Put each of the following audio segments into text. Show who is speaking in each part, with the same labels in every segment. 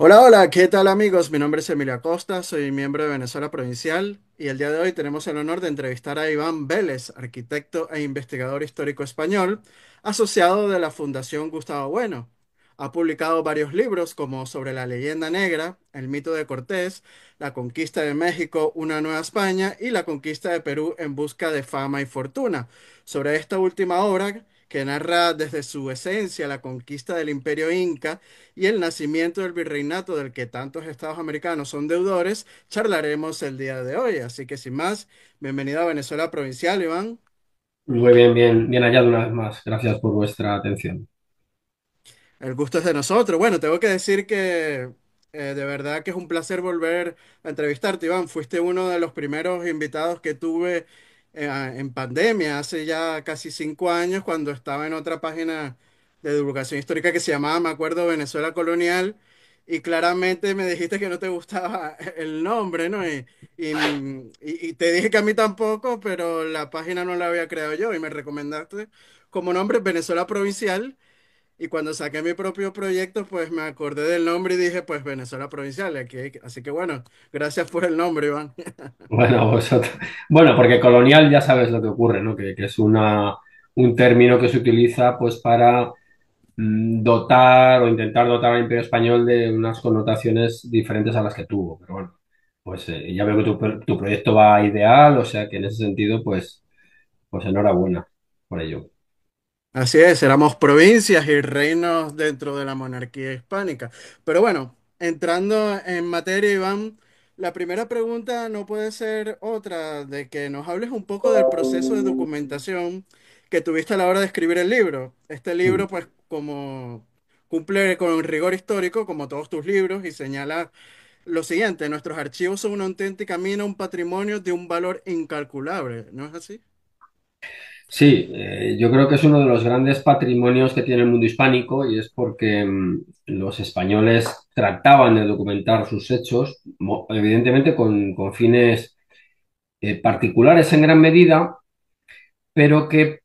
Speaker 1: Hola, hola, ¿qué tal amigos? Mi nombre es Emilio Acosta, soy miembro de Venezuela Provincial y el día de hoy tenemos el honor de entrevistar a Iván Vélez, arquitecto e investigador histórico español, asociado de la Fundación Gustavo Bueno. Ha publicado varios libros como Sobre la leyenda negra, El mito de Cortés, La conquista de México, Una nueva España y La conquista de Perú en busca de fama y fortuna. Sobre esta última obra, que narra desde su esencia la conquista del Imperio Inca, y el nacimiento del virreinato del que tantos estados americanos son deudores, charlaremos el día de hoy. Así que sin más, bienvenido a Venezuela Provincial, Iván.
Speaker 2: Muy bien, bien, bien hallado una vez más. Gracias por vuestra atención.
Speaker 1: El gusto es de nosotros. Bueno, tengo que decir que de verdad que es un placer volver a entrevistarte, Iván. Fuiste uno de los primeros invitados que tuve en pandemia, hace ya casi 5 años, cuando estaba en otra página de divulgación histórica que se llamaba, me acuerdo, Venezuela Colonial. Y claramente me dijiste que no te gustaba el nombre, ¿no? Y te dije que a mí tampoco, pero la página no la había creado yo y me recomendaste como nombre Venezuela Provincial. Y cuando saqué mi propio proyecto, pues me acordé del nombre y dije, pues Venezuela Provincial. Así que bueno, gracias por el nombre, Iván.
Speaker 2: Bueno, vosotros. Bueno, porque colonial ya sabes lo que ocurre, ¿no? Que es un término que se utiliza pues para dotar o intentar dotar al Imperio Español de unas connotaciones diferentes a las que tuvo. Pero bueno, pues ya veo que tu proyecto va ideal, o sea que en ese sentido, pues enhorabuena por ello.
Speaker 1: Así es, éramos provincias y reinos dentro de la monarquía hispánica. Pero bueno, entrando en materia, Iván, la primera pregunta no puede ser otra de que nos hables un poco del proceso de documentación que tuviste a la hora de escribir el libro. Este libro, pues, como cumple con el rigor histórico, como todos tus libros, y señala lo siguiente: nuestros archivos son una auténtica mina, un patrimonio de un valor incalculable. ¿No es así?
Speaker 2: Sí, yo creo que es uno de los grandes patrimonios que tiene el mundo hispánico y es porque los españoles trataban de documentar sus hechos, evidentemente con fines particulares en gran medida, pero que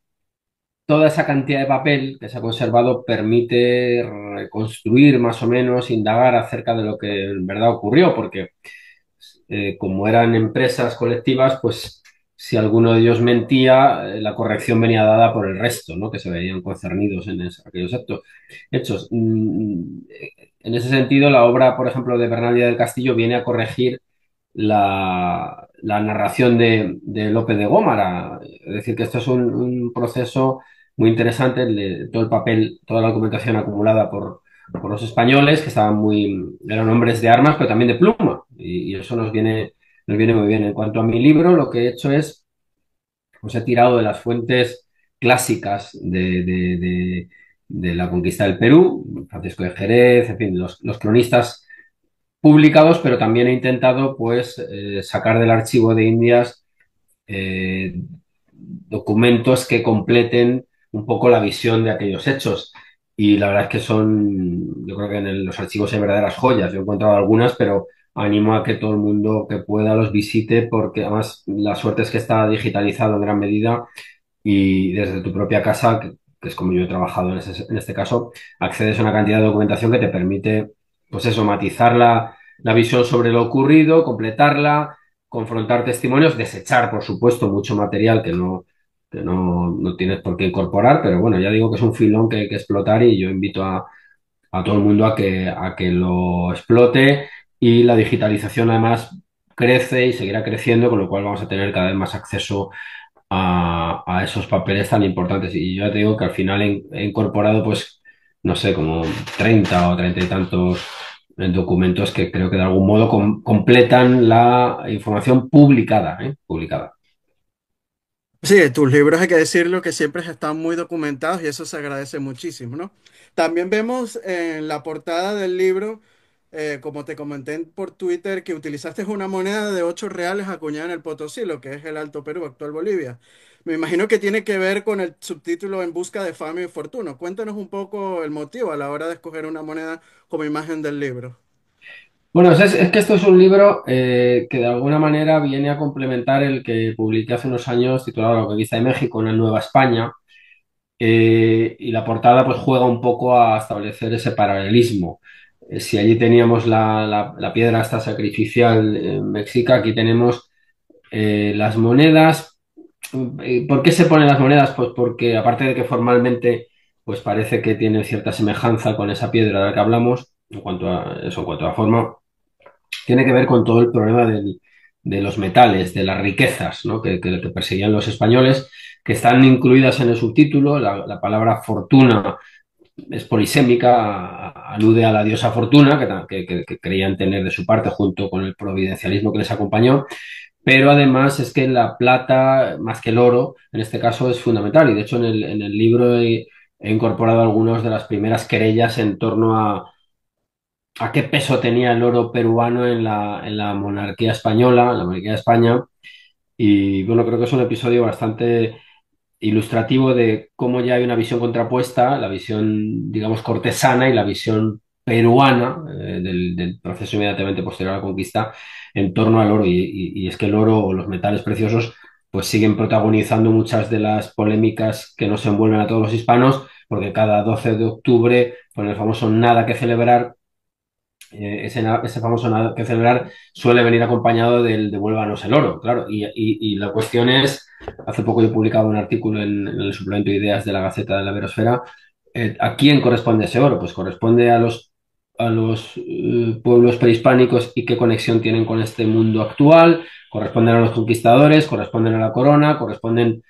Speaker 2: toda esa cantidad de papel que se ha conservado permite reconstruir más o menos, indagar acerca de lo que en verdad ocurrió, porque como eran empresas colectivas, pues si alguno de ellos mentía, la corrección venía dada por el resto, ¿no? Que se veían concernidos en aquellos hechos. En ese sentido, la obra, por ejemplo, de Bernal Díaz del Castillo viene a corregir la narración de Lope de Gómara. Es decir, que esto es un proceso muy interesante, todo el papel, toda la documentación acumulada por los españoles, que eran hombres de armas, pero también de pluma, y eso nos viene muy bien. En cuanto a mi libro, lo que he hecho es, pues he tirado de las fuentes clásicas de la conquista del Perú, Francisco de Jerez, en fin, los cronistas publicados, pero también he intentado, pues, sacar del archivo de Indias eh, documentos que completen un poco la visión de aquellos hechos. Y la verdad es que yo creo que en los archivos hay verdaderas joyas. Yo he encontrado algunas, pero animo a que todo el mundo que pueda los visite porque además la suerte es que está digitalizado en gran medida y desde tu propia casa, que es como yo he trabajado en este caso, accedes a una cantidad de documentación que te permite, pues eso, matizar la visión sobre lo ocurrido, completarla, confrontar testimonios, desechar, por supuesto, mucho material que no tienes por qué incorporar, pero bueno, ya digo que es un filón que hay que explotar y yo invito a todo el mundo a que lo explote y la digitalización además crece y seguirá creciendo, con lo cual vamos a tener cada vez más acceso a esos papeles tan importantes. Y yo ya te digo que al final he incorporado, pues, no sé, como 30 o 30 y tantos documentos que creo que de algún modo completan la información publicada, ¿eh? Publicada.
Speaker 1: Sí, tus libros hay que decirlo que siempre están muy documentados y eso se agradece muchísimo, ¿no? También vemos en la portada del libro, como te comenté por Twitter, que utilizaste una moneda de 8 reales acuñada en el Potosí, lo que es el Alto Perú, actual Bolivia. Me imagino que tiene que ver con el subtítulo En busca de fama y fortuna. Cuéntanos un poco el motivo a la hora de escoger una moneda como imagen del libro.
Speaker 2: Bueno, es que esto es un libro que de alguna manera viene a complementar el que publiqué hace unos años titulado La conquista de México, una nueva España, y la portada pues juega un poco a establecer ese paralelismo. Si allí teníamos la piedra esta sacrificial mexica, aquí tenemos las monedas. ¿Por qué se ponen las monedas? Pues porque aparte de que formalmente pues parece que tiene cierta semejanza con esa piedra de la que hablamos, en cuanto a eso, en cuanto a forma, tiene que ver con todo el problema de los metales, de las riquezas, ¿no? que perseguían los españoles, que están incluidas en el subtítulo. La palabra fortuna es polisémica, alude a la diosa Fortuna, que creían tener de su parte junto con el providencialismo que les acompañó, pero además es que la plata, más que el oro, en este caso es fundamental. Y de hecho en el libro he incorporado algunas de las primeras querellas en torno a qué peso tenía el oro peruano en la monarquía española, en la monarquía de España. Y bueno, creo que es un episodio bastante ilustrativo de cómo ya hay una visión contrapuesta, la visión, digamos, cortesana y la visión peruana del proceso inmediatamente posterior a la conquista en torno al oro. Y es que el oro o los metales preciosos pues siguen protagonizando muchas de las polémicas que nos envuelven a todos los hispanos, porque cada 12 de octubre, con el famoso nada que celebrar, ese famoso nada que celebrar suele venir acompañado del devuélvanos el oro, claro. Y la cuestión es, hace poco yo he publicado un artículo en el suplemento de Ideas de la Gaceta de la Verosfera. ¿A quién corresponde ese oro? Pues corresponde a los pueblos prehispánicos y qué conexión tienen con este mundo actual, corresponden a los conquistadores, corresponden a la corona, corresponden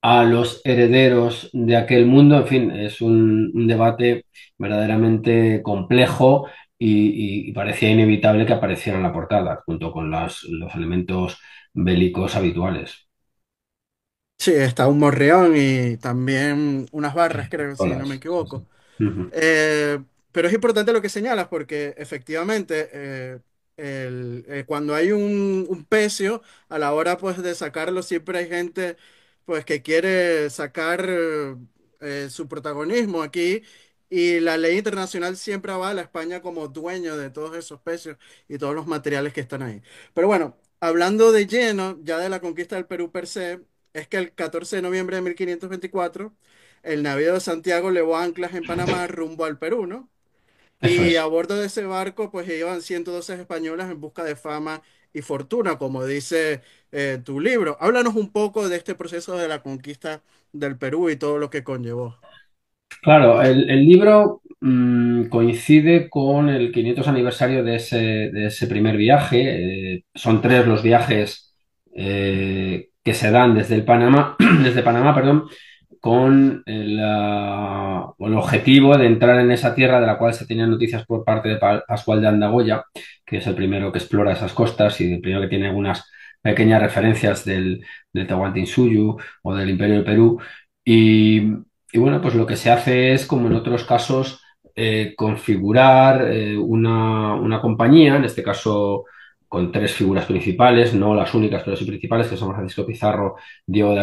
Speaker 2: a los herederos de aquel mundo. En fin, es un debate verdaderamente complejo y parecía inevitable que apareciera en la portada, junto con los elementos bélicos habituales.
Speaker 1: Sí, está un morreón y también unas barras, creo, si no me
Speaker 2: Holas, sí,
Speaker 1: equivoco.
Speaker 2: sí. Ujú.
Speaker 1: Eh, pero es importante lo que señalas porque efectivamente cuando hay un pecio a la hora pues de sacarlo siempre hay gente pues que quiere sacar su protagonismo aquí y la ley internacional siempre avala a España como dueño de todos esos pecios y todos los materiales que están ahí. Pero bueno, hablando de lleno ya de la conquista del Perú per se, es que el 14 de noviembre de 1524 el navío de Santiago levó anclas en Panamá rumbo al Perú, ¿no?
Speaker 2: Eso
Speaker 1: Y a
Speaker 2: es.
Speaker 1: bordo de ese barco, pues iban 112 españolas en busca de fama y fortuna, como dice tu libro. Háblanos un poco de este proceso de la conquista del Perú y todo lo que conllevó.
Speaker 2: Claro, el libro coincide con el 500 aniversario de ese primer viaje. Son tres los viajes que se dan desde el Panamá, desde Panamá, perdón, con el objetivo de entrar en esa tierra de la cual se tenían noticias por parte de Pascual de Andagoya, que es el primero que explora esas costas y el primero que tiene algunas pequeñas referencias del Tahuantinsuyo o del Imperio del Perú. Y, y bueno, pues lo que se hace es, como en otros casos, configurar una compañía, en este caso con tres figuras principales, no las únicas, pero sí principales, que son Francisco Pizarro, Diego de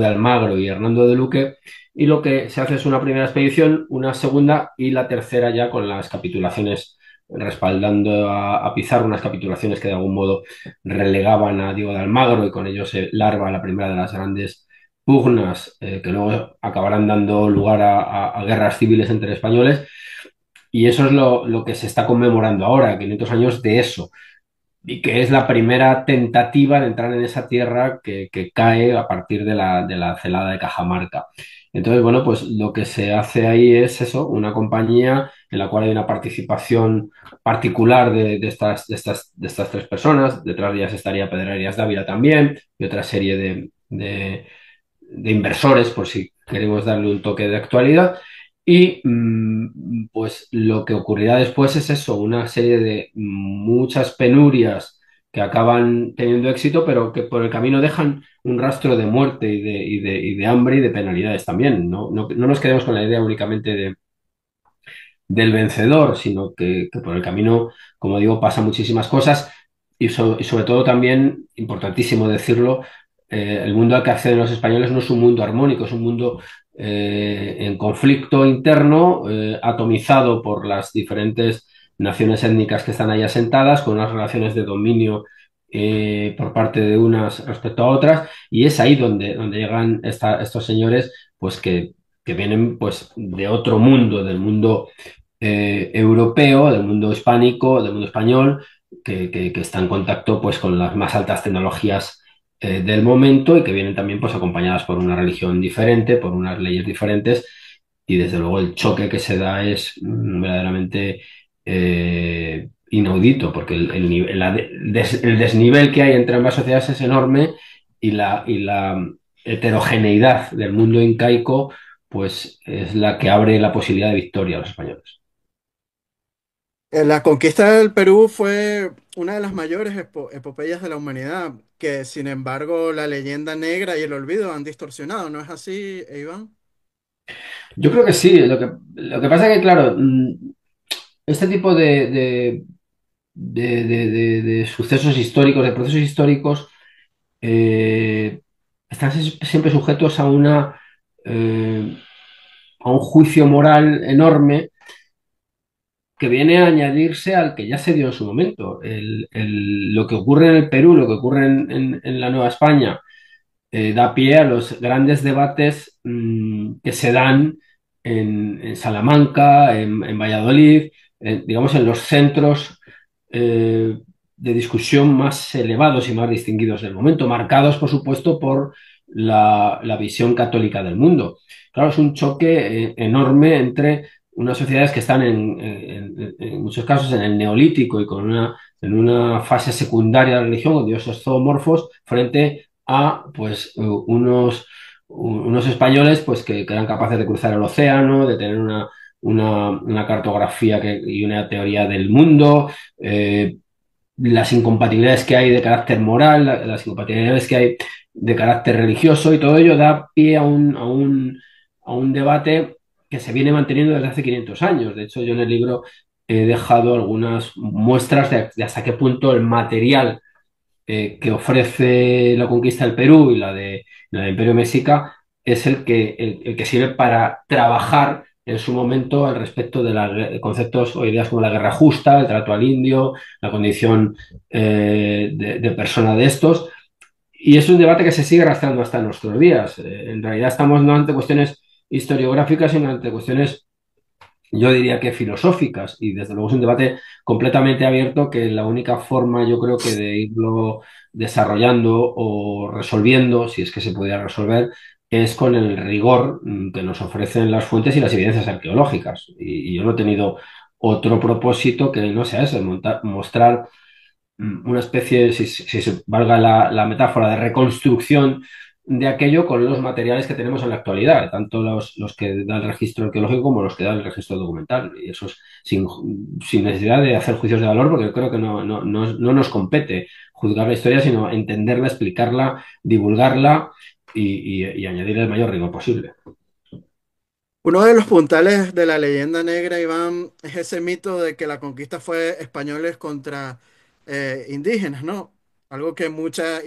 Speaker 2: Almagro y Hernando de Luque. Y lo que se hace es una primera expedición, una segunda y la tercera ya con las capitulaciones respaldando a Pizarro, unas capitulaciones que de algún modo relegaban a Diego de Almagro y con ello se larva la primera de las grandes pugnas que luego acabarán dando lugar a guerras civiles entre españoles. Y eso es lo que se está conmemorando ahora, 500 años de eso, y que es la primera tentativa de entrar en esa tierra que cae a partir de la celada de Cajamarca. Entonces, bueno, pues lo que se hace ahí es eso, una compañía en la cual hay una participación particular de estas tres personas. Detrás de ellas estaría Pedro Arias Dávila también y otra serie de inversores, por si queremos darle un toque de actualidad. Y pues lo que ocurrirá después es eso, una serie de muchas penurias que acaban teniendo éxito, pero que por el camino dejan un rastro de muerte y de hambre y de penalidades también. No nos quedemos con la idea únicamente del vencedor, sino que por el camino, como digo, pasan muchísimas cosas y sobre todo también, importantísimo decirlo, el mundo al que acceden los españoles no es un mundo armónico, es un mundo en conflicto interno, atomizado por las diferentes naciones étnicas que están ahí asentadas, con unas relaciones de dominio por parte de unas respecto a otras, y es ahí donde llegan estos señores, pues que vienen pues de otro mundo, del mundo europeo, del mundo hispánico, del mundo español, que está en contacto pues, con las más altas tecnologías del momento y que vienen también pues, acompañadas por una religión diferente, por unas leyes diferentes y desde luego el choque que se da es verdaderamente inaudito porque el desnivel que hay entre ambas sociedades es enorme y la heterogeneidad del mundo incaico pues es la que abre la posibilidad de victoria a los españoles.
Speaker 1: La conquista del Perú fue una de las mayores epopeyas de la humanidad, que sin embargo la leyenda negra y el olvido han distorsionado, ¿no es así, Iván?
Speaker 2: Yo creo que sí, lo que pasa es que, claro, este tipo de sucesos históricos, de procesos históricos, eh, están siempre sujetos eh, a un juicio moral enorme que viene a añadirse al que ya se dio en su momento. Lo que ocurre en el Perú, lo que ocurre en la Nueva España, da pie a los grandes debates que se dan en Salamanca, en Valladolid, digamos en los centros de discusión más elevados y más distinguidos del momento, marcados por supuesto por la visión católica del mundo. Claro, es un choque enorme entre unas sociedades que están en muchos casos en el neolítico y en una fase secundaria de la religión, con dioses zoomorfos, frente a pues unos españoles pues que eran capaces de cruzar el océano, de tener una cartografía y una teoría del mundo, las incompatibilidades que hay de carácter moral, las incompatibilidades que hay de carácter religioso y todo ello da pie a un debate que se viene manteniendo desde hace 500 años. De hecho, yo en el libro he dejado algunas muestras de hasta qué punto el material que ofrece la conquista del Perú y la del Imperio Mexica es el que sirve para trabajar en su momento al respecto de conceptos o ideas como la guerra justa, el trato al indio, la condición de persona de estos. Y es un debate que se sigue arrastrando hasta nuestros días. En realidad estamos no ante cuestiones historiográficas, sino ante cuestiones yo diría que filosóficas y desde luego es un debate completamente abierto que la única forma yo creo que de irlo desarrollando o resolviendo, si es que se pudiera resolver, es con el rigor que nos ofrecen las fuentes y las evidencias arqueológicas. Y yo no he tenido otro propósito que no sea ese, mostrar una especie, si se valga la metáfora, de reconstrucción de aquello con los materiales que tenemos en la actualidad, tanto los que da el registro arqueológico como los que da el registro documental. Y eso es sin necesidad de hacer juicios de valor, porque yo creo que no nos compete juzgar la historia, sino entenderla, explicarla, divulgarla y añadir el mayor rigor posible.
Speaker 1: Uno de los puntales de la leyenda negra, Iván, es ese mito de que la conquista fue españoles contra indígenas, ¿no? Algo que mucha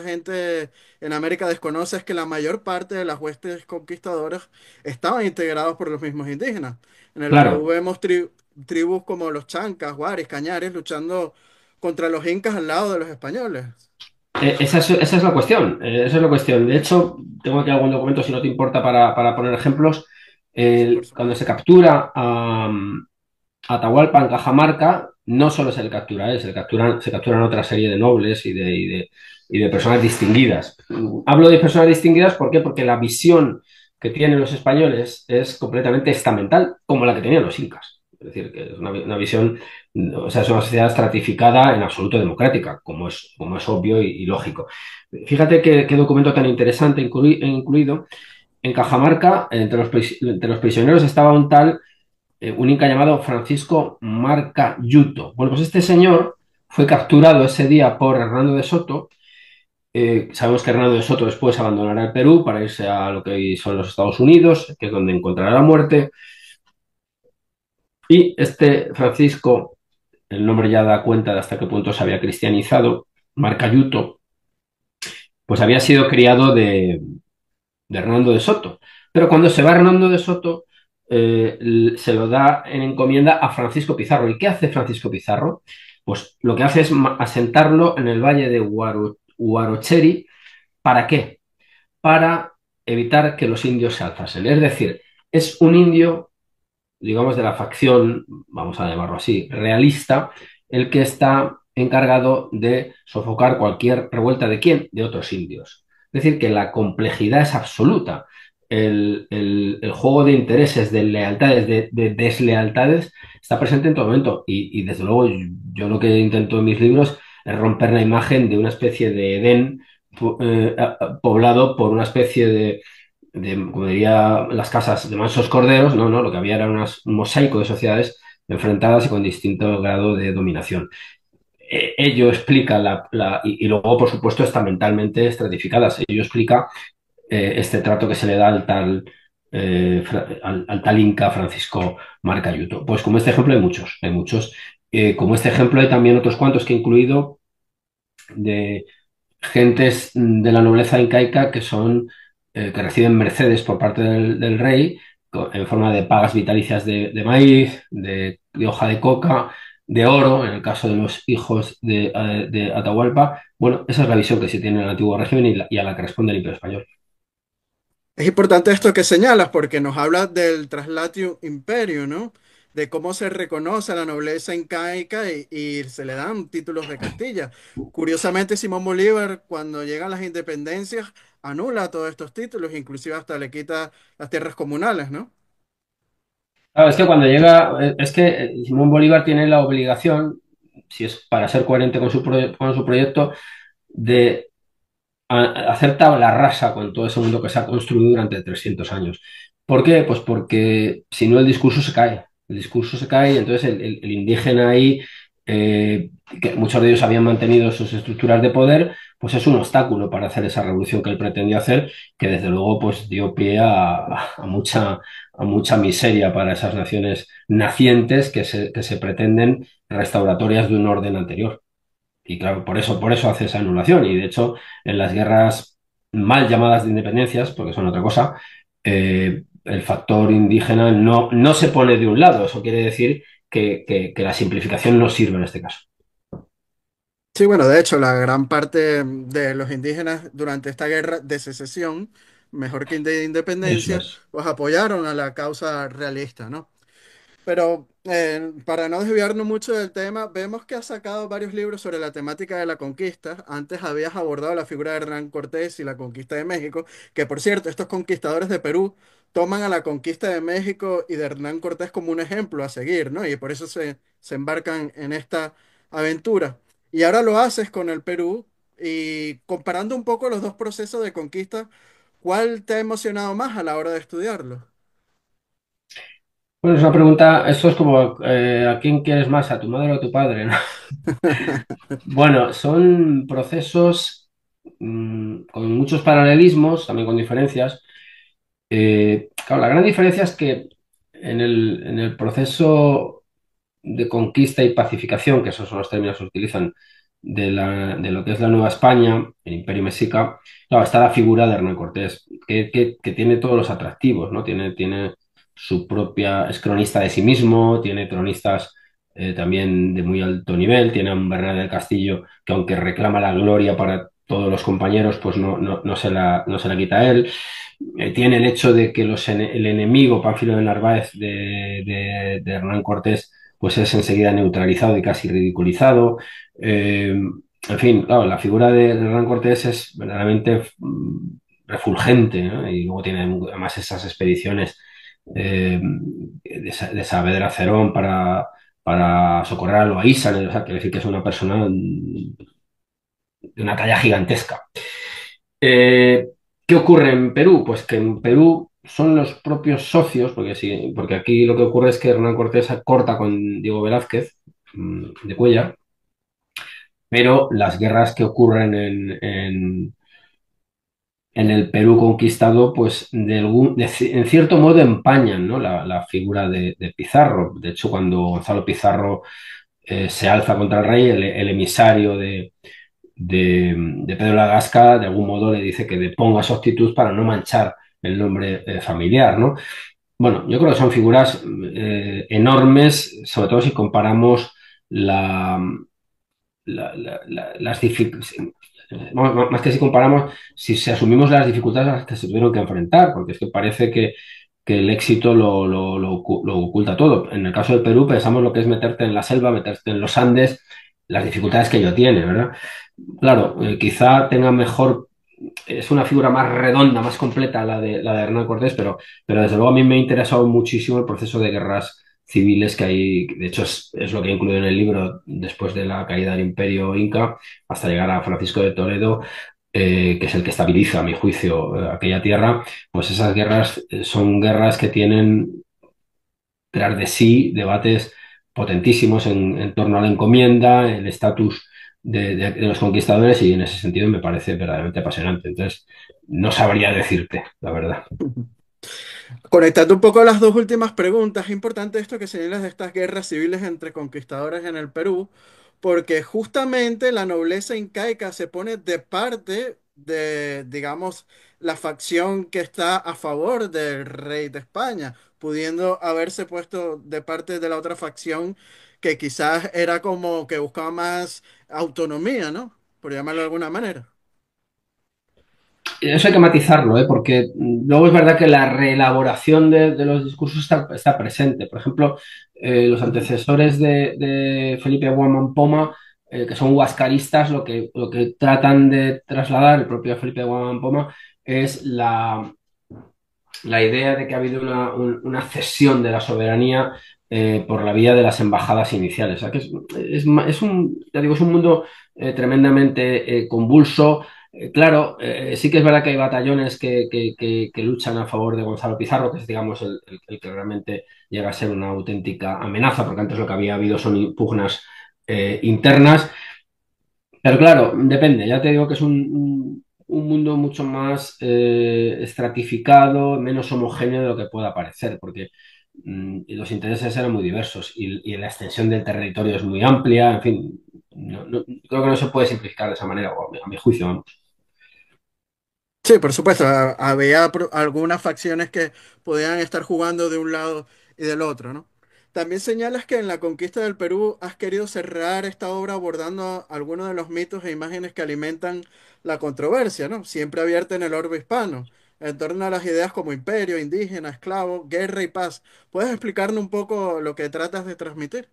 Speaker 1: gente en América desconoce es que la mayor parte de las huestes conquistadoras estaban integrados por los mismos indígenas. En el Perú
Speaker 2: Claro,
Speaker 1: vemos tribus como los Chancas, Guaris, Cañares luchando contra los incas al lado de los españoles.
Speaker 2: esa es la cuestión. Esa es la cuestión. De hecho, tengo aquí algún documento, si no te importa, para poner ejemplos.
Speaker 1: Sí, por
Speaker 2: Cuando se
Speaker 1: supuesto.
Speaker 2: captura a Atahualpa en Cajamarca, no solo se le captura a él, se capturan otra serie de nobles y de personas distinguidas. Hablo de personas distinguidas, ¿por qué? Porque la visión que tienen los españoles es completamente estamental, como la que tenían los incas. Es decir, que es una visión, o sea, es una sociedad estratificada en absoluto democrática, como es obvio y lógico. Fíjate qué documento tan interesante incluido. En Cajamarca, entre los prisioneros estaba un inca llamado Francisco Marca Yuto. Bueno, pues este señor fue capturado ese día por Hernando de Soto. Sabemos que Hernando de Soto después abandonará el Perú para irse a lo que hoy son los Estados Unidos, que es donde encontrará la muerte. Y este Francisco, el nombre ya da cuenta de hasta qué punto se había cristianizado, Marca Yuto, pues había sido criado de Hernando de Soto. Pero cuando se va Hernando de Soto, se lo da en encomienda a Francisco Pizarro. ¿Y qué hace Francisco Pizarro? Pues lo que hace es asentarlo en el valle de Huarocheri. ¿Para qué? Para evitar que los indios se alzasen. Es decir, es un indio digamos, de la facción, vamos a llamarlo así, realista, el que está encargado de sofocar cualquier revuelta de quién, de otros indios. Es decir, que la complejidad es absoluta. El juego de intereses, de lealtades, de deslealtades, está presente en todo momento. Y desde luego yo lo que intento en mis libros es romper la imagen de una especie de Edén poblado por una especie como diría las casas, de mansos corderos. No, no, lo que había era un mosaico de sociedades enfrentadas y con distinto grado de dominación. Ello explica y luego, por supuesto, estamentalmente estratificadas. Ello explica este trato que se le da al tal Inca Francisco Marcayuto. Pues como este ejemplo hay muchos, hay muchos. Como este ejemplo hay también otros cuantos que he incluido de gentes de la nobleza incaica que reciben mercedes por parte del rey en forma de pagas vitalicias de maíz, de hoja de coca, de oro, en el caso de los hijos de Atahualpa. Bueno, esa es la visión que se tiene en el antiguo régimen y a la que responde el Imperio Español.
Speaker 1: Es importante esto que señalas porque nos habla del Traslatio Imperio, ¿no? De cómo se reconoce a la nobleza incaica y se le dan títulos de Castilla. Curiosamente, Simón Bolívar, cuando llegan las independencias, anula todos estos títulos, inclusive hasta le quita las tierras comunales, ¿no?
Speaker 2: Claro, es que cuando llega, es que Simón Bolívar tiene la obligación, si es para ser coherente con con su proyecto, de hacer tabla rasa con todo ese mundo que se ha construido durante 300 años. ¿Por qué? Pues porque si no el discurso se cae. El discurso se cae y entonces el indígena ahí, eh, que muchos de ellos habían mantenido sus estructuras de poder, pues es un obstáculo para hacer esa revolución que él pretendía hacer, que desde luego pues dio pie a mucha miseria para esas naciones nacientes que se pretenden restauratorias de un orden anterior. Y claro, por eso hace esa anulación. Y de hecho, en las guerras mal llamadas de independencias, porque son otra cosa, el factor indígena no se pone de un lado. Eso quiere decir que la simplificación no sirve en este caso.
Speaker 1: Sí, bueno, de hecho, la gran parte de los indígenas durante esta guerra de secesión, mejor que de
Speaker 2: Eso
Speaker 1: independencia,
Speaker 2: es.
Speaker 1: pues apoyaron a la causa realista, ¿no? Pero para no desviarnos mucho del tema, vemos que has sacado varios libros sobre la temática de la conquista. Antes habías abordado la figura de Hernán Cortés y la conquista de México, que por cierto, estos conquistadores de Perú toman a la conquista de México y de Hernán Cortés como un ejemplo a seguir, ¿no? Y por eso se embarcan en esta aventura. Y ahora lo haces con el Perú y comparando un poco los dos procesos de conquista, ¿cuál te ha emocionado más a la hora de estudiarlo?
Speaker 2: Bueno, es una pregunta, esto es como, ¿a quién quieres más, a tu madre o a tu padre? ¿No? Bueno, son procesos con muchos paralelismos, también con diferencias. Claro, la gran diferencia es que en el proceso de conquista y pacificación, que esos son los términos que se utilizan de lo que es la Nueva España, el Imperio Mexica, claro, está la figura de Hernán Cortés, que tiene todos los atractivos, ¿no? Tiene su propia, es cronista de sí mismo, tiene cronistas también de muy alto nivel, tiene a un Bernal del Castillo que aunque reclama la gloria para todos los compañeros, pues no se la quita a él. Tiene el hecho de que el enemigo, Pánfilo de Narváez, de Hernán Cortés, pues es enseguida neutralizado y casi ridiculizado. En fin, claro, la figura de Hernán Cortés es verdaderamente refulgente, ¿no? Y luego tiene además esas expediciones de Saavedra a Cerón para socorrer a Loaiza, o sea, quiere decir que es una persona de una talla gigantesca. Eh, ¿Qué ocurre en Perú? Pues que en Perú son los propios socios, porque sí, porque aquí lo que ocurre es que Hernán Cortés corta con Diego Velázquez de Cuellar, pero las guerras que ocurren en el Perú conquistado, pues en cierto modo empañan, ¿no? La figura de Pizarro. De hecho, cuando Gonzalo Pizarro se alza contra el rey, el emisario de Pedro Lagasca, de algún modo le dice que deponga su actitud para no manchar el nombre familiar, ¿no? Bueno, yo creo que son figuras enormes, sobre todo si comparamos la, las dificultades, más que si comparamos, si asumimos las dificultades a las que se tuvieron que enfrentar, porque es que parece que que el éxito lo oculta todo. En el caso del Perú pensamos lo que es meterte en la selva, meterte en los Andes, las dificultades que ello tiene, ¿verdad? Claro, quizá tenga mejor, es una figura más redonda, más completa la de Hernán Cortés, pero desde luego a mí me ha interesado muchísimo el proceso de guerras civiles que hay, de hecho es lo que he incluido en el libro después de la caída del Imperio Inca, hasta llegar a Francisco de Toledo, que es el que estabiliza, a mi juicio, aquella tierra. Pues esas guerras son guerras que tienen tras de sí debates potentísimos en torno a la encomienda, el estatus de los conquistadores, y en ese sentido me parece verdaderamente apasionante. Entonces, no sabría decirte, la verdad.
Speaker 1: Conectando un poco las dos últimas preguntas, es importante esto que señalas de estas guerras civiles entre conquistadores en el Perú, porque justamente la nobleza incaica se pone de parte de, digamos, la facción que está a favor del rey de España, pudiendo haberse puesto de parte de la otra facción que quizás era como que buscaba más autonomía, ¿no? Por llamarlo de alguna manera.
Speaker 2: Eso hay que matizarlo, ¿eh? Porque luego es verdad que la reelaboración de los discursos está presente. Por ejemplo, los antecesores de Felipe Guamán Poma, que son huascaristas, lo que tratan de trasladar el propio Felipe Guamán Poma es la idea de que ha habido una cesión de la soberanía por la vía de las embajadas iniciales. O sea, que ya digo, es un mundo tremendamente convulso. Claro, sí que es verdad que hay batallones que luchan a favor de Gonzalo Pizarro, que es, digamos, el que realmente llega a ser una auténtica amenaza, porque antes lo que había habido son impugnas internas. Pero claro, depende. Ya te digo que es un mundo mucho más estratificado, menos homogéneo de lo que pueda parecer, porque los intereses eran muy diversos y la extensión del territorio es muy amplia. En fin, creo que no se puede simplificar de esa manera, o a mi juicio, vamos.
Speaker 1: Sí, por supuesto, había algunas facciones que podían estar jugando de un lado y del otro, ¿no? También señalas que en la conquista del Perú has querido cerrar esta obra abordando algunos de los mitos e imágenes que alimentan la controversia, ¿no? Siempre abierta en el orbe hispano, en torno a las ideas como imperio, indígena, esclavo, guerra y paz. ¿Puedes explicarnos un poco lo que tratas de transmitir?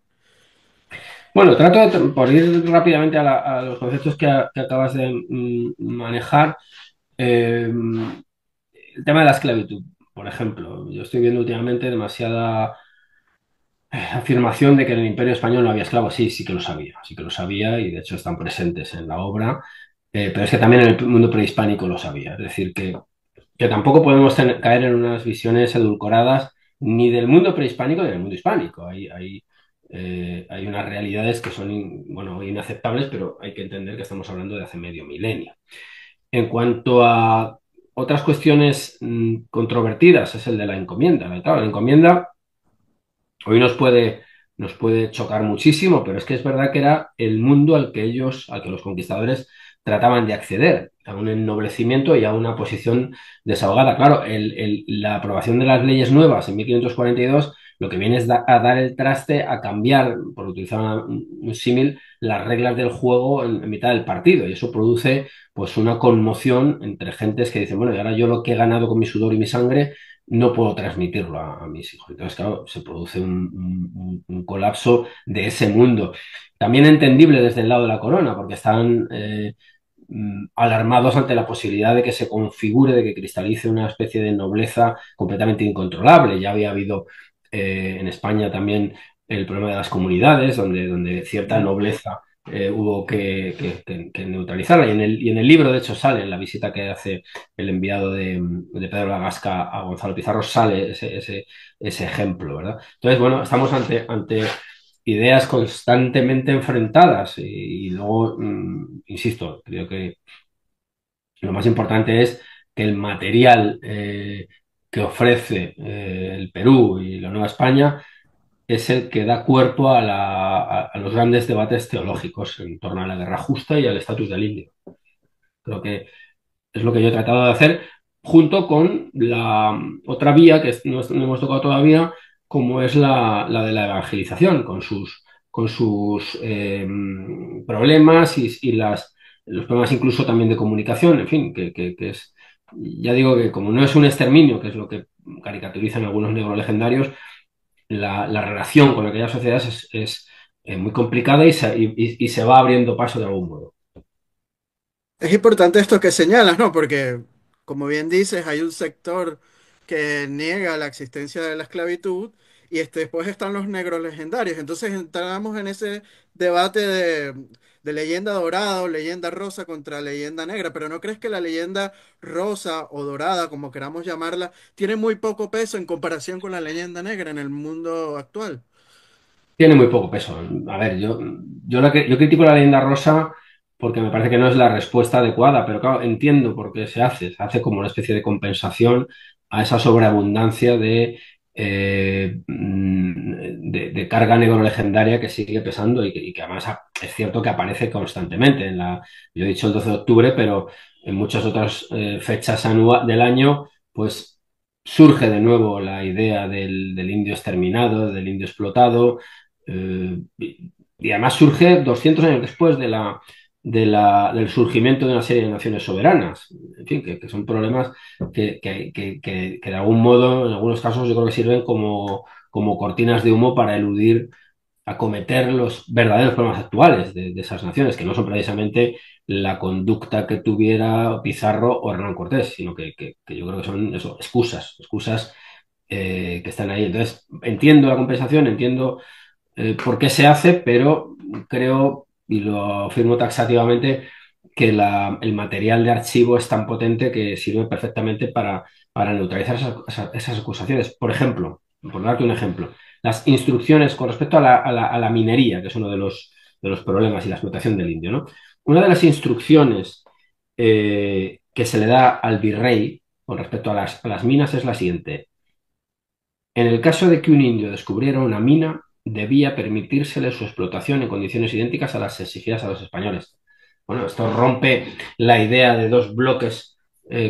Speaker 2: Bueno, trato de, por ir rápidamente a los conceptos que acabas de manejar. eh, el tema de la esclavitud, por ejemplo. Yo estoy viendo últimamente demasiada afirmación de que en el Imperio Español no había esclavos. Sí, sí que lo sabía y de hecho están presentes en la obra, pero es que también en el mundo prehispánico lo sabía. Es decir, que tampoco podemos caer en unas visiones edulcoradas ni del mundo prehispánico ni del mundo hispánico. Hay unas realidades que son, bueno, inaceptables, pero hay que entender que estamos hablando de hace medio milenio. En cuanto a otras cuestiones controvertidas, es el de la encomienda. Claro, la encomienda hoy nos puede chocar muchísimo, pero es que es verdad que era el mundo al que los conquistadores trataban de acceder, a un ennoblecimiento y a una posición desahogada. Claro, la aprobación de las leyes nuevas en 1542 lo que viene es a dar el traste a cambiar, por utilizar un símil, las reglas del juego en mitad del partido, y eso produce pues una conmoción entre gentes que dicen, bueno, y ahora yo lo que he ganado con mi sudor y mi sangre no puedo transmitirlo a mis hijos. Entonces, claro, se produce un colapso de ese mundo. También entendible desde el lado de la corona, porque están alarmados ante la posibilidad de que se configure, de que cristalice una especie de nobleza completamente incontrolable. Ya había habido en España también el problema de las comunidades, donde cierta
Speaker 1: Ujú.
Speaker 2: nobleza hubo que neutralizarla. Y en el libro, de hecho, sale en la visita que hace el enviado de Pedro Lagasca a Gonzalo Pizarro, sale ese ejemplo, ¿verdad? Entonces, bueno, estamos ante ideas constantemente enfrentadas y luego, insisto, creo que lo más importante es que el material que ofrece el Perú y la Nueva España es el que da cuerpo a los grandes debates teológicos en torno a la guerra justa y al estatus del indio. Creo que es lo que yo he tratado de hacer junto con la otra vía que no hemos tocado todavía, como es la de la evangelización, con sus problemas y los problemas incluso también de comunicación, en fin, que es, ya digo que como no es un exterminio, que es lo que caricaturizan algunos negros legendarios, la relación con aquellas sociedades es muy complicada y se va abriendo paso de algún modo.
Speaker 1: Es importante esto que señalas, ¿no? Porque, como bien dices, hay un sector que niega la existencia de la esclavitud y después están los negros legendarios. Entonces entramos en ese debate de leyenda dorada o leyenda rosa contra leyenda negra. Pero ¿no crees que la leyenda rosa o dorada, como queramos llamarla, tiene muy poco peso en comparación con la leyenda negra en el mundo actual?
Speaker 2: Tiene muy poco peso. A ver, yo critico la leyenda rosa porque me parece que no es la respuesta adecuada, pero claro, entiendo por qué se hace. Se hace como una especie de compensación a esa sobreabundancia de carga legendaria que sigue pesando y que además es cierto que aparece constantemente. Yo he dicho el 12 de octubre, pero en muchas otras fechas del año, pues surge de nuevo la idea del indio exterminado, del indio explotado, y además surge 200 años después del surgimiento de una serie de naciones soberanas. En fin, que son problemas que de algún modo, en algunos casos, yo creo que sirven como cortinas de humo para eludir acometer los verdaderos problemas actuales de esas naciones, que no son precisamente la conducta que tuviera Pizarro o Hernán Cortés, sino que yo creo que son eso, excusas que están ahí. Entonces, entiendo la compensación, entiendo por qué se hace, pero creo, y lo afirmo taxativamente, que el material de archivo es tan potente que sirve perfectamente para neutralizar esas acusaciones. Por ejemplo, por darte un ejemplo, las instrucciones con respecto a la minería, que es uno de los problemas y la explotación del indio, ¿no? Una de las instrucciones que se le da al virrey con respecto a las minas es la siguiente. En el caso de que un indio descubriera una mina, debía permitírsele su explotación en condiciones idénticas a las exigidas a los españoles. Bueno, esto rompe la idea de dos bloques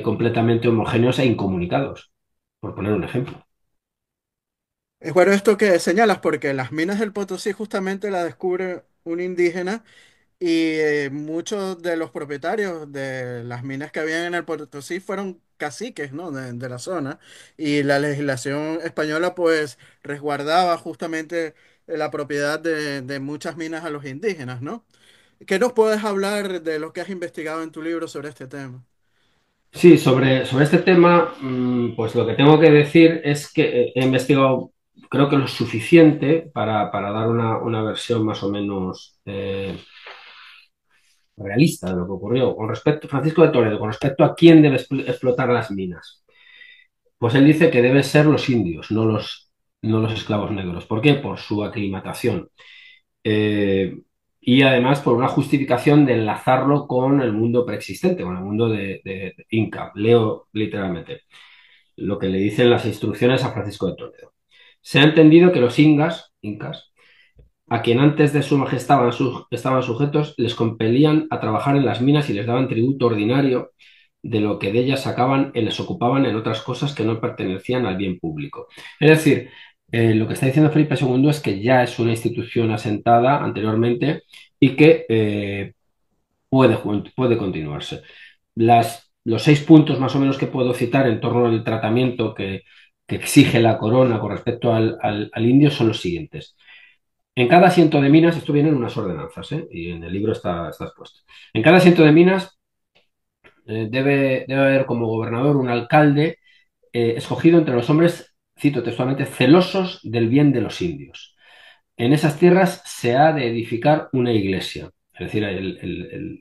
Speaker 2: completamente homogéneos e incomunicados, por poner un ejemplo.
Speaker 1: Es bueno esto que señalas, porque las minas del Potosí justamente las descubre un indígena. Y muchos de los propietarios de las minas que habían en el Potosí fueron caciques, ¿no? De la zona. Y la legislación española, pues, resguardaba justamente la propiedad de muchas minas a los indígenas, ¿no? ¿Qué nos puedes hablar de lo que has investigado en tu libro sobre este tema?
Speaker 2: Sí, sobre este tema, pues lo que tengo que decir es que he investigado, creo que lo suficiente para dar una versión más o menos realista de lo que ocurrió. Francisco de Toledo, con respecto a quién debe explotar las minas. Pues él dice que deben ser los indios, no los esclavos negros. ¿Por qué? Por su aclimatación. Eh, y además por una justificación de enlazarlo con el mundo preexistente, con el mundo de Inca. Leo literalmente lo que le dicen las instrucciones a Francisco de Toledo. Se ha entendido que los incas, a quien antes de su majestad estaban sujetos, les compelían a trabajar en las minas y les daban tributo ordinario de lo que de ellas sacaban y les ocupaban en otras cosas que no pertenecían al bien público. Es decir, lo que está diciendo Felipe II es que ya es una institución asentada anteriormente y que puede continuarse. Los 6 puntos más o menos que puedo citar en torno al tratamiento que exige la corona con respecto al indio son los siguientes. En cada asiento de minas, esto viene en unas ordenanzas, y en el libro está expuesto. En cada asiento de minas debe haber como gobernador un alcalde escogido entre los hombres, cito textualmente, celosos del bien de los indios. En esas tierras se ha de edificar una iglesia. Es decir,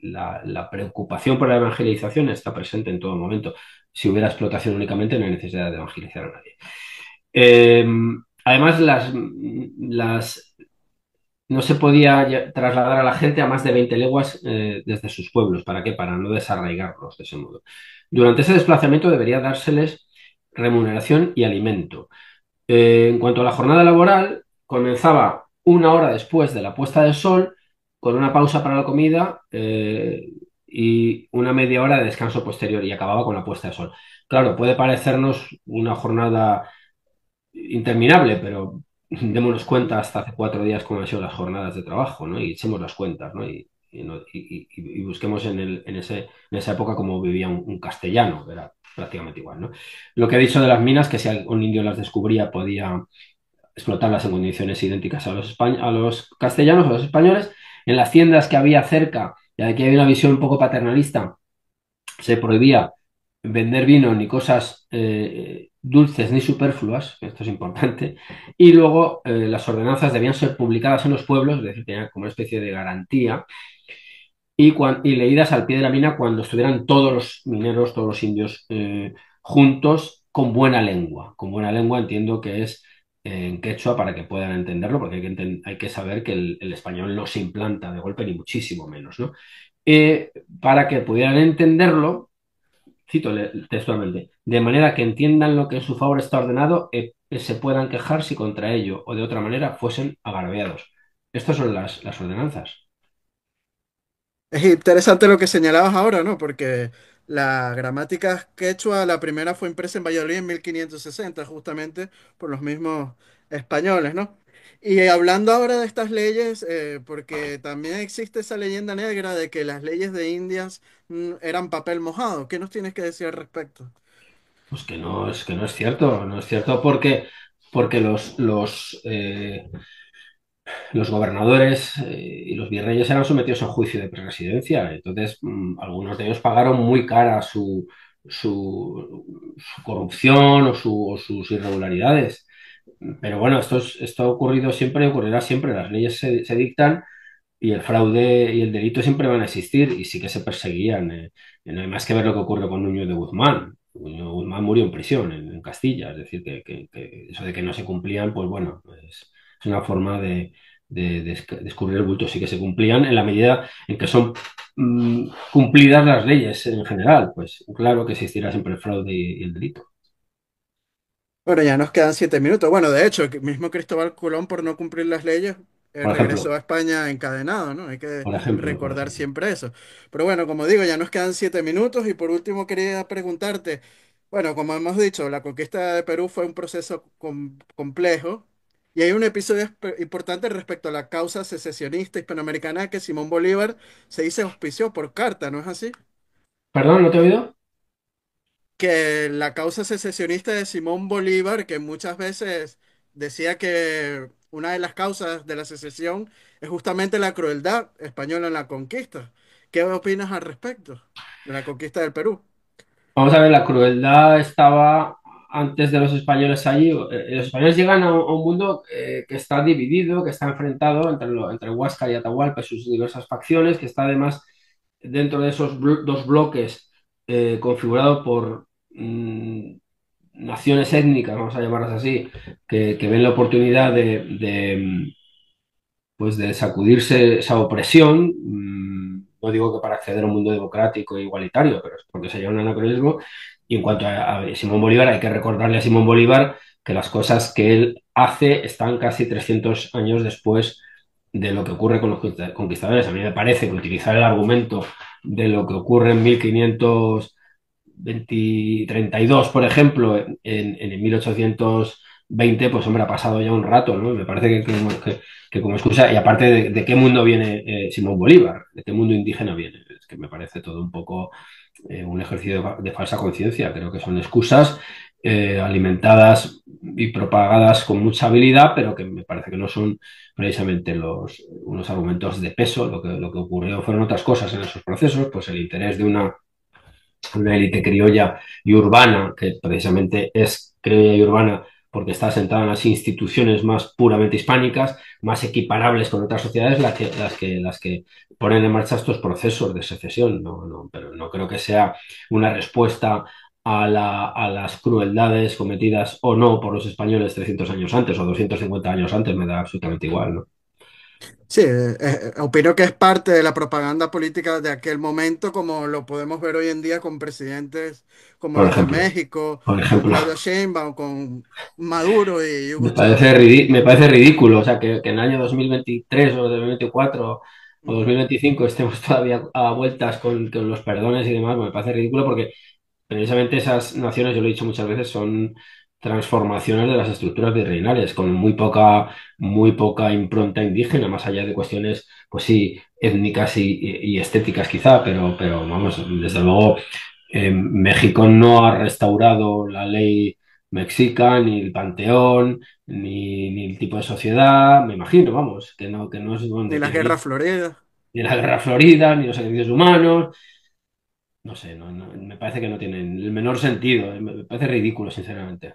Speaker 2: la preocupación por la evangelización está presente en todo momento. Si hubiera explotación únicamente, no hay necesidad de evangelizar a nadie. Eh, Además, no se podía trasladar a la gente a más de 20 leguas desde sus pueblos. ¿Para qué? Para no desarraigarlos de ese modo. Durante ese desplazamiento debería dárseles remuneración y alimento. En cuanto a la jornada laboral, comenzaba una hora después de la puesta del sol, con una pausa para la comida y una media hora de descanso posterior y acababa con la puesta de sol. Claro, puede parecernos una jornada interminable, pero démonos cuenta hasta hace 4 días cómo han sido las jornadas de trabajo, ¿no? Y echemos las cuentas, ¿no? y busquemos en esa época cómo vivía un castellano, que era prácticamente igual, ¿no? Lo que he dicho de las minas, que si un indio las descubría podía explotarlas en condiciones idénticas a los castellanos, a los españoles. En las tiendas que había cerca, y aquí había una visión un poco paternalista, se prohibía vender vino ni cosas dulces ni superfluas, esto es importante, y luego las ordenanzas debían ser publicadas en los pueblos, es decir, tenían como una especie de garantía, y leídas al pie de la mina cuando estuvieran todos los mineros, todos los indios juntos con buena lengua. Con buena lengua entiendo que es en quechua para que puedan entenderlo, porque hay que saber que el español no se implanta de golpe ni muchísimo menos, ¿no? Para que pudieran entenderlo, cito textualmente, de manera que entiendan lo que en su favor está ordenado, se puedan quejar si contra ello o de otra manera fuesen agraviados. Estas son las ordenanzas.
Speaker 1: Es interesante lo que señalabas ahora, ¿no? Porque la gramática quechua, la primera fue impresa en Valladolid en 1560, justamente por los mismos españoles, ¿no? Y hablando ahora de estas leyes, porque también existe esa leyenda negra de que las leyes de Indias eran papel mojado. ¿Qué nos tienes que decir al respecto?
Speaker 2: Pues que no es cierto, no es cierto porque los gobernadores y los virreyes eran sometidos a un juicio de preresidencia. Entonces, algunos de ellos pagaron muy cara su corrupción o sus irregularidades. Pero bueno, esto ha ocurrido siempre y ocurrirá siempre. Las leyes se dictan y el fraude y el delito siempre van a existir y sí que se perseguían. No hay más que ver lo que ocurrió con Núñez de Guzmán. Núñez de Guzmán murió en prisión, en Castilla. Es decir, que eso de que no se cumplían, pues bueno, es una forma de descubrir el bulto. Sí que se cumplían en la medida en que son cumplidas las leyes en general. Pues claro que existirá siempre el fraude y el delito.
Speaker 1: Bueno, ya nos quedan 7 minutos. Bueno, de hecho, el mismo Cristóbal Colón, por no cumplir las leyes,
Speaker 2: Por
Speaker 1: regresó
Speaker 2: ejemplo,
Speaker 1: a España encadenado, ¿no? Hay que
Speaker 2: por
Speaker 1: recordar
Speaker 2: ejemplo.
Speaker 1: siempre eso. Pero bueno, como digo, ya nos quedan 7 minutos y por último quería preguntarte, bueno, como hemos dicho, la conquista de Perú fue un proceso complejo y hay un episodio importante respecto a la causa secesionista hispanoamericana que Simón Bolívar se dice auspició por carta, ¿no es así?
Speaker 2: ¿Perdón, no te he oído?
Speaker 1: Que la causa secesionista de Simón Bolívar, que muchas veces decía que una de las causas de la secesión es justamente la crueldad española en la conquista. ¿Qué opinas al respecto de la conquista del Perú?
Speaker 2: Vamos a ver, la crueldad estaba antes de los españoles allí. Los españoles llegan a un mundo que está dividido, que está enfrentado entre Huáscar y Atahualpa y sus diversas facciones, que está además dentro de esos dos bloques configurado por naciones étnicas, vamos a llamarlas así, que ven la oportunidad pues de sacudirse esa opresión. No digo que para acceder a un mundo democrático e igualitario, pero es porque sería un anacronismo. Y en cuanto a Simón Bolívar, hay que recordarle a Simón Bolívar que las cosas que él hace están casi 300 años después de lo que ocurre con los conquistadores. A mí me parece que utilizar el argumento de lo que ocurre en 1532, por ejemplo, en el 1820, pues hombre, ha pasado ya un rato, ¿no? Me parece que como excusa, y aparte de qué mundo viene Simón Bolívar, de qué mundo indígena viene, es que me parece todo un poco un ejercicio de falsa conciencia, creo que son excusas alimentadas y propagadas con mucha habilidad, pero que me parece que no son precisamente unos argumentos de peso. Lo que ocurrió fueron otras cosas en esos procesos, pues el interés de una élite criolla y urbana, que precisamente es criolla y urbana porque está sentada en las instituciones más puramente hispánicas, más equiparables con otras sociedades, las que ponen en marcha estos procesos de secesión. Pero no creo que sea una respuesta a las crueldades cometidas o no por los españoles 300 años antes o 250 años antes, me da absolutamente igual, ¿no?
Speaker 1: Sí, opino que es parte de la propaganda política de aquel momento, como lo podemos ver hoy en día con presidentes como
Speaker 2: Por
Speaker 1: los de
Speaker 2: ejemplo,
Speaker 1: México,
Speaker 2: por
Speaker 1: con
Speaker 2: ejemplo.
Speaker 1: Claudia Sheinbaum, con Maduro y Hugo Chávez.
Speaker 2: Me parece ridículo, o sea, que en el año 2023 o 2024 o
Speaker 1: Ujú.
Speaker 2: 2025 estemos todavía a vueltas con los perdones y demás, me parece ridículo porque precisamente esas naciones, yo lo he dicho muchas veces, son transformaciones de las estructuras virreinales, con muy poca impronta indígena, más allá de cuestiones, pues sí, étnicas y estéticas quizá, pero vamos, desde luego México no ha restaurado la ley mexica, ni el panteón, ni el tipo de sociedad, me imagino, vamos, que no es
Speaker 1: Ni
Speaker 2: donde
Speaker 1: las
Speaker 2: quieren ir,
Speaker 1: guerras floridas.
Speaker 2: ni la guerra florida, ni los servicios humanos, no sé, me parece que no tienen el menor sentido, me parece ridículo, sinceramente.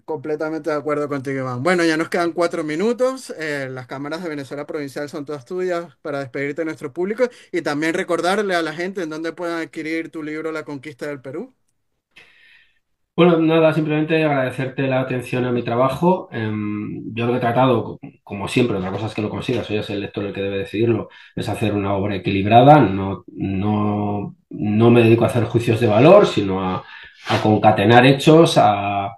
Speaker 1: Completamente de acuerdo contigo, Iván. Bueno, ya nos quedan 4 minutos. Las cámaras de Venezuela Provincial son todas tuyas para despedirte de nuestro público y también recordarle a la gente en dónde pueden adquirir tu libro La Conquista del Perú.
Speaker 2: Bueno, nada, simplemente agradecerte la atención a mi trabajo. Yo lo que he tratado, como siempre, otra cosa es que lo consigas, soy el lector el que debe decidirlo, es hacer una obra equilibrada. No me dedico a hacer juicios de valor, sino a concatenar hechos, a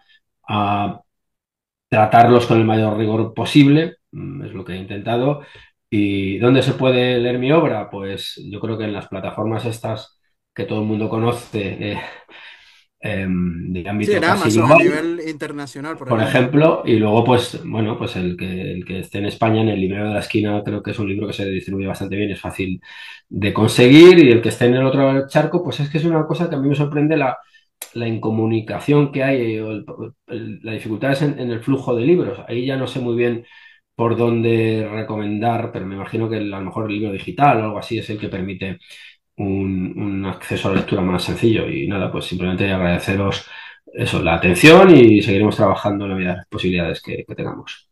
Speaker 2: tratarlos con el mayor rigor posible, es lo que he intentado. ¿Y dónde se puede leer mi obra? Pues yo creo que en las plataformas estas que todo el mundo conoce, de
Speaker 1: Sí,
Speaker 2: ámbito
Speaker 1: en
Speaker 2: casi
Speaker 1: Amazon a
Speaker 2: global,
Speaker 1: nivel internacional, por
Speaker 2: por
Speaker 1: ejemplo.
Speaker 2: ejemplo, y luego, pues, bueno, pues el que esté en España, en el librero de la esquina, creo que es un libro que se distribuye bastante bien, es fácil de conseguir, y el que esté en el otro charco, pues es que es una cosa que a mí me sorprende la incomunicación que hay, o la dificultad es en el flujo de libros. Ahí ya no sé muy bien por dónde recomendar, pero me imagino que a lo mejor el libro digital o algo así es el que permite un acceso a la lectura más sencillo. Y nada, pues simplemente agradeceros eso, la atención y seguiremos trabajando en la medida de las posibilidades que tengamos.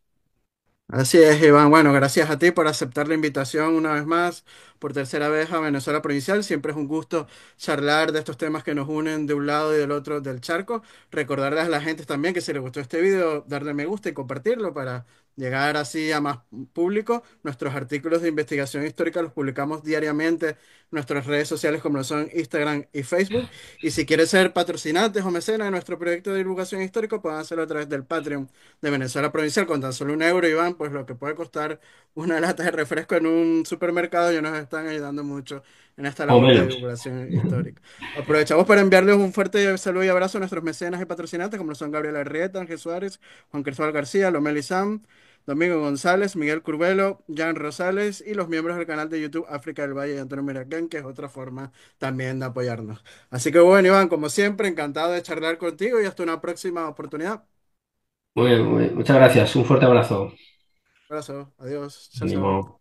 Speaker 1: Así es, Iván. Bueno, gracias a ti por aceptar la invitación una vez más, por tercera vez a Venezuela Provincial. Siempre es un gusto charlar de estos temas que nos unen de un lado y del otro del charco. Recordarles a la gente también que si les gustó este video, darle me gusta y compartirlo para llegar así a más público. Nuestros artículos de investigación histórica los publicamos diariamente en nuestras redes sociales como lo son Instagram y Facebook. Y si quieres ser patrocinantes o mecenas de nuestro proyecto de divulgación histórica, pueden hacerlo a través del Patreon de Venezuela Provincial con tan solo 1 euro, Iván, pues lo que puede costar una lata de refresco en un supermercado ya nos están ayudando mucho en esta
Speaker 2: O
Speaker 1: labor de
Speaker 2: menos.
Speaker 1: divulgación histórica. Aprovechamos para enviarles un fuerte saludo y abrazo a nuestros mecenas y patrocinantes, como lo son Gabriela Arrieta, Ángel Suárez, Juan Cristóbal García, Lomeli Sam, Domingo González, Miguel Curvelo, Jan Rosales y los miembros del canal de YouTube África del Valle y Antonio Miracán, que es otra forma también de apoyarnos. Así que bueno, Iván, como siempre, encantado de charlar contigo y hasta una próxima oportunidad.
Speaker 2: Muy bien, muchas gracias. Un fuerte abrazo.
Speaker 1: Abrazo, adiós, chao, chao.
Speaker 2: Ánimo.